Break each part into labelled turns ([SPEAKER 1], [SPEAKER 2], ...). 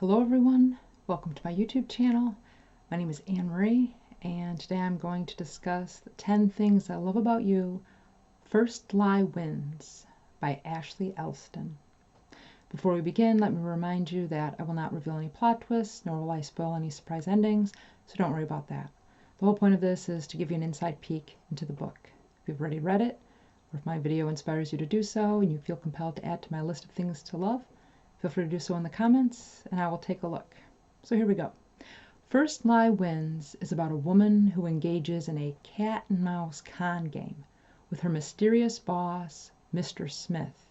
[SPEAKER 1] Hello everyone, welcome to my YouTube channel. My name is Anne Marie and today I'm going to discuss the 10 Things I Love About You, First Lie Wins by Ashley Elston. Before we begin, let me remind you that I will not reveal any plot twists, nor will I spoil any surprise endings, so don't worry about that. The whole point of this is to give you an inside peek into the book. If you've already read it, or if my video inspires you to do so and you feel compelled to add to my list of things to love, feel free to do so in the comments, and I will take a look. So here we go. First Lie Wins is about a woman who engages in a cat-and-mouse con game with her mysterious boss, Mr. Smith,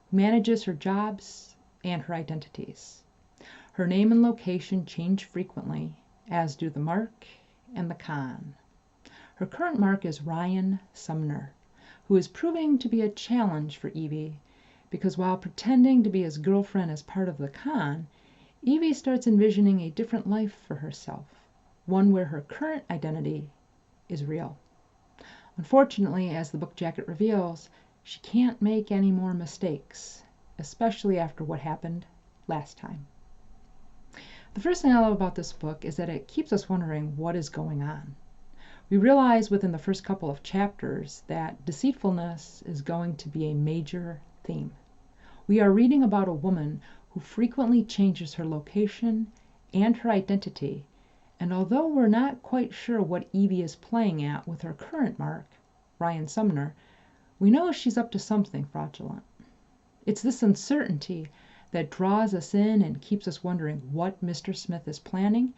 [SPEAKER 1] who manages her jobs and her identities. Her name and location change frequently, as do the mark and the con. Her current mark is Ryan Sumner, who is proving to be a challenge for Evie, because while pretending to be his girlfriend as part of the con, Evie starts envisioning a different life for herself, one where her current identity is real. Unfortunately, as the book jacket reveals, she can't make any more mistakes, especially after what happened last time. The first thing I love about this book is that it keeps us wondering what is going on. We realize within the first couple of chapters that deceitfulness is going to be a major theme. We are reading about a woman who frequently changes her location and her identity, and although we're not quite sure what Evie is playing at with her current mark, Ryan Sumner, we know she's up to something fraudulent. It's this uncertainty that draws us in and keeps us wondering what Mr. Smith is planning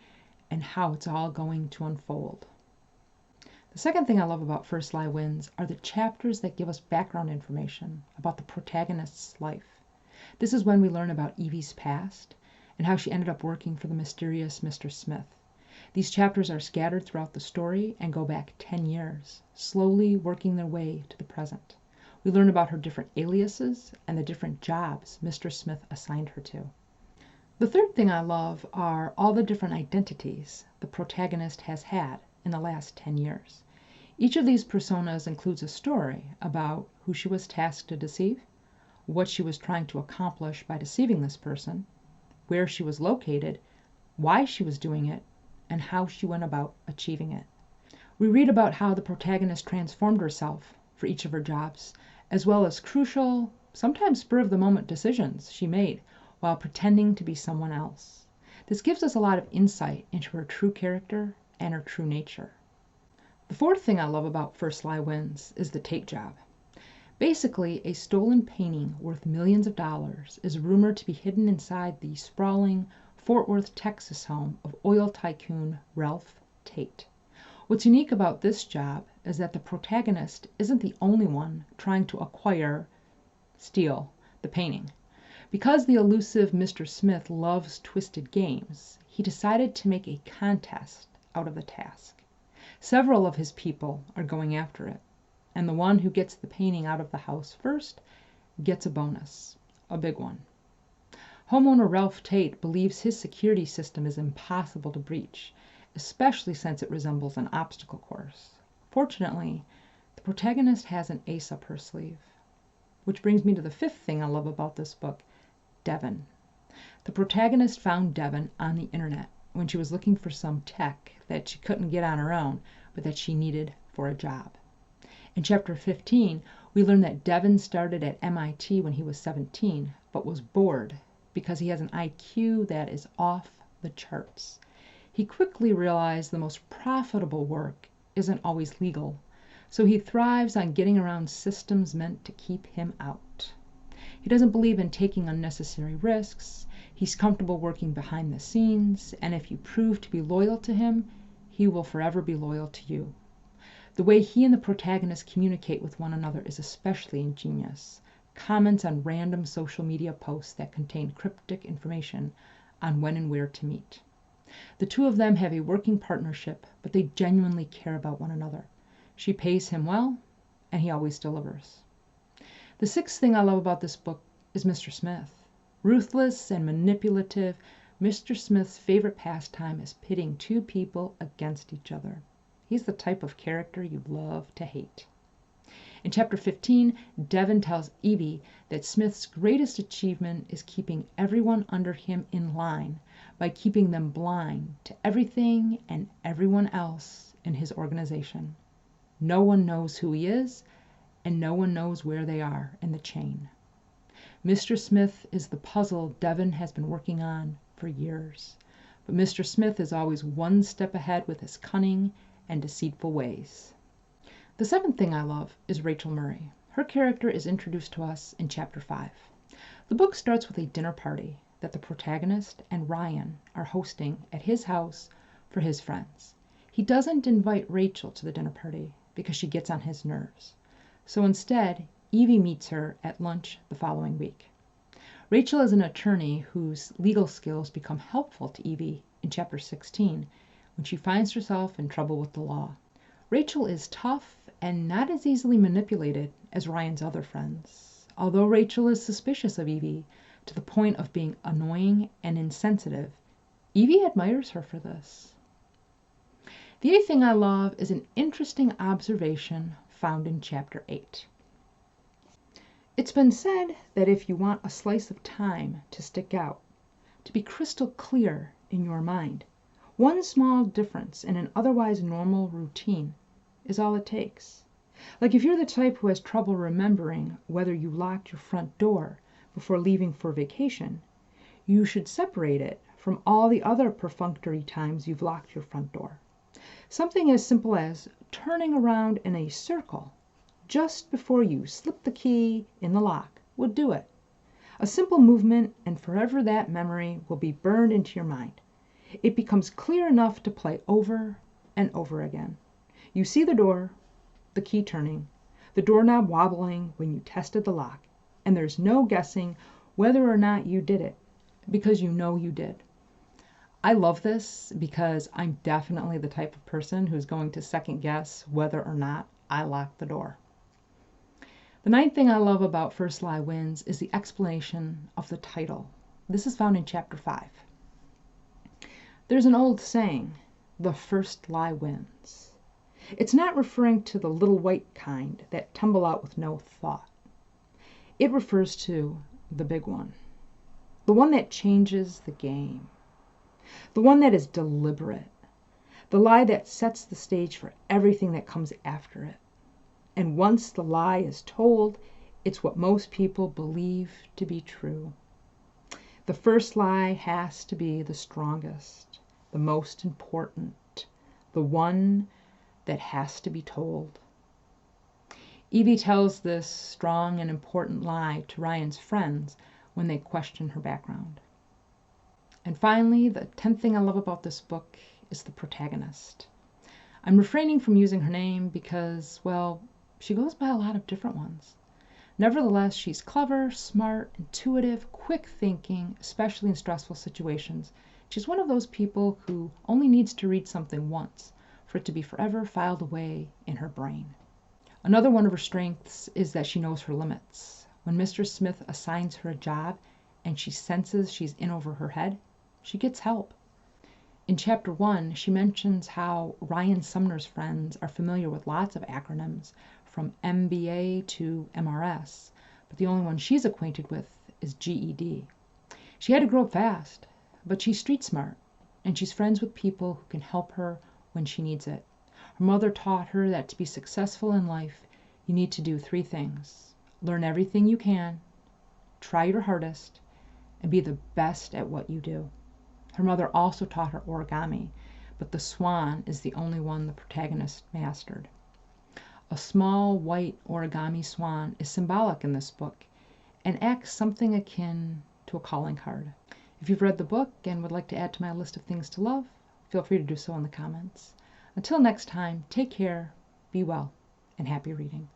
[SPEAKER 1] and how it's all going to unfold. The second thing I love about First Lie Wins are the chapters that give us background information about the protagonist's life. This is when we learn about Evie's past and how she ended up working for the mysterious Mr. Smith. These chapters are scattered throughout the story and go back 10 years, slowly working their way to the present. We learn about her different aliases and the different jobs Mr. Smith assigned her to. The third thing I love are all the different identities the protagonist has had in the last 10 years. Each of these personas includes a story about who she was tasked to deceive, what she was trying to accomplish by deceiving this person, where she was located, why she was doing it, and how she went about achieving it. We read about how the protagonist transformed herself for each of her jobs, as well as crucial, sometimes spur-of-the-moment decisions she made while pretending to be someone else. This gives us a lot of insight into her true character and her true nature. The fourth thing I love about First Lie Wins is the take job. Basically, a stolen painting worth millions of dollars is rumored to be hidden inside the sprawling Fort Worth, Texas home of oil tycoon Ralph Tate. What's unique about this job is that the protagonist isn't the only one trying to steal the painting. Because the elusive Mr. Smith loves twisted games, he decided to make a contest out of the task. Several of his people are going after it, and the one who gets the painting out of the house first gets a bonus, a big one. Homeowner Ralph Tate believes his security system is impossible to breach, especially since it resembles an obstacle course. Fortunately, the protagonist has an ace up her sleeve. Which brings me to the fifth thing I love about this book, Devon. The protagonist found Devon on the internet when she was looking for some tech that she couldn't get on her own, but that she needed for a job. In chapter 15, we learn that Devon started at MIT when he was 17, but was bored because he has an IQ that is off the charts. He quickly realized the most profitable work isn't always legal, so he thrives on getting around systems meant to keep him out. He doesn't believe in taking unnecessary risks. He's comfortable working behind the scenes, and if you prove to be loyal to him, he will forever be loyal to you. The way he and the protagonist communicate with one another is especially ingenious. Comments on random social media posts that contain cryptic information on when and where to meet. The two of them have a working partnership, but they genuinely care about one another. She pays him well, and he always delivers. The sixth thing I love about this book is Mr. Smith. Ruthless and manipulative, Mr. Smith's favorite pastime is pitting two people against each other. He's the type of character you'd love to hate. In chapter 15, Devon tells Evie that Smith's greatest achievement is keeping everyone under him in line by keeping them blind to everything and everyone else in his organization. No one knows who he is, and no one knows where they are in the chain. Mr. Smith is the puzzle Devon has been working on for years, but Mr. Smith is always one step ahead with his cunning and deceitful ways. The seventh thing I love is Rachel Murray. Her character is introduced to us in chapter 5. The book starts with a dinner party that the protagonist and Ryan are hosting at his house for his friends. He doesn't invite Rachel to the dinner party because she gets on his nerves. So instead, Evie meets her at lunch the following week. Rachel is an attorney whose legal skills become helpful to Evie in chapter 16 when she finds herself in trouble with the law. Rachel is tough and not as easily manipulated as Ryan's other friends, although Rachel is suspicious of Evie to the point of being annoying and insensitive. Evie admires her for this. The eighth thing I love is an interesting observation found in chapter 8. It's been said that if you want a slice of time to stick out, to be crystal clear in your mind, one small difference in an otherwise normal routine is all it takes. Like if you're the type who has trouble remembering whether you locked your front door before leaving for vacation, you should separate it from all the other perfunctory times you've locked your front door. Something as simple as turning around in a circle just before you slip the key in the lock would do it. A simple movement, and forever that memory will be burned into your mind. It becomes clear enough to play over and over again. You see the door, the key turning, the doorknob wobbling when you tested the lock, and there's no guessing whether or not you did it, because you know you did. I love this because I'm definitely the type of person who's going to second guess whether or not I locked the door. The ninth thing I love about First Lie Wins is the explanation of the title. This is found in chapter 5. There's an old saying, the first lie wins. It's not referring to the little white kind that tumble out with no thought. It refers to the big one, the one that changes the game, the one that is deliberate, the lie that sets the stage for everything that comes after it. And once the lie is told, it's what most people believe to be true. The first lie has to be the strongest, the most important, the one that has to be told. Evie tells this strong and important lie to Ryan's friends when they question her background. And finally, the 10th thing I love about this book is the protagonist. I'm refraining from using her name because, well, she goes by a lot of different ones. Nevertheless, she's clever, smart, intuitive, quick thinking, especially in stressful situations. She's one of those people who only needs to read something once for it to be forever filed away in her brain. Another one of her strengths is that she knows her limits. When Mr. Smith assigns her a job and she senses she's in over her head, she gets help. In chapter 1, she mentions how Ryan Sumner's friends are familiar with lots of acronyms from MBA to MRS, but the only one she's acquainted with is GED. She had to grow up fast, but she's street smart, and she's friends with people who can help her when she needs it. Her mother taught her that to be successful in life, you need to do 3 things. Learn everything you can, try your hardest, and be the best at what you do. Her mother also taught her origami, but the swan is the only one the protagonist mastered. A small white origami swan is symbolic in this book and acts something akin to a calling card. If you've read the book and would like to add to my list of things to love, feel free to do so in the comments. Until next time, take care, be well, and happy reading.